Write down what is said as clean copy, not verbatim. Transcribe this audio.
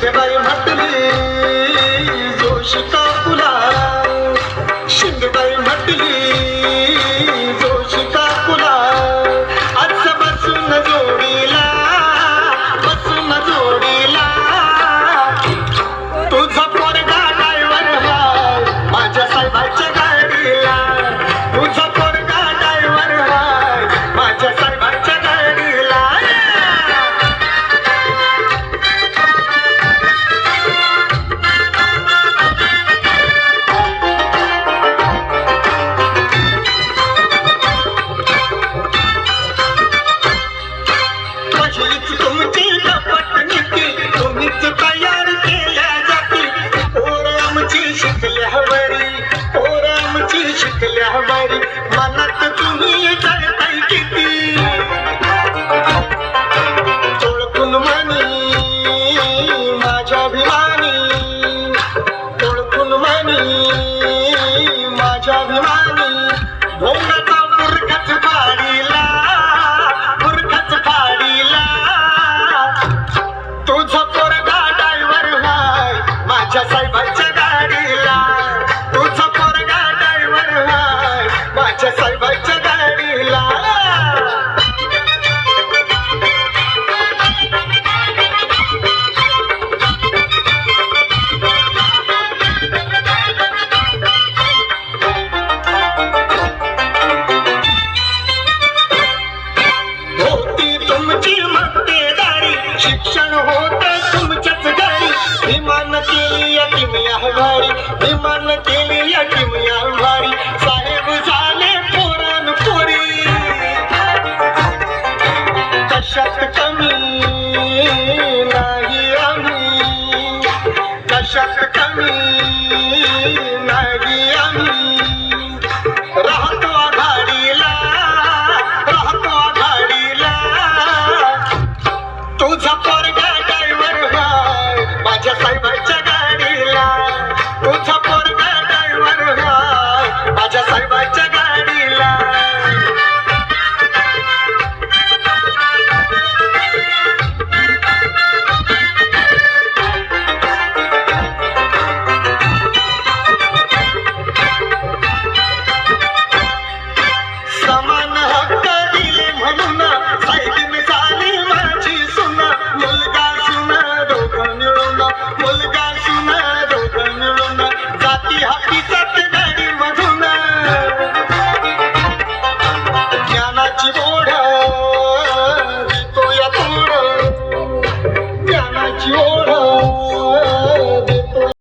शिंदेबाई म्हटली जोशी काकुला, शिंदेबाई म्हटली जोशी काकुला, आज बसून जोडीला, बसून जोडीला, तुझा पोरगा ड्रायव्हर हाय माझ्या साहेबाच्या गाडीला, तुझा पोरगा ड्रायव्हर हाय माझ्या साहेबाच्या गाडीला. पहिलीच तुमची कपट नीती तुम्हीच तयार केल्या जाती, पोर आमची शिकल्यावरी, पोर आमची शिकल्यावरी, मनात तुम्ही जळताय किती, ओळखून म्हणी माझ्या अभिमानी, ओळखून म्हणी माझ्या अभिमानी, भोंगाचा मूर्खच फाडीला, मूर्खच फाडीला, तुझा पोरगा ड्रायव्हर हाय माझ्या साहेबाच्या गाडीला, तुझा पोरगा ड्रायव्हर हाय माझ्या साहेबाच्या गाडीला. होती तुमची मक्तेदारी, शिक्षण होते तुमच्याच घरी, विमान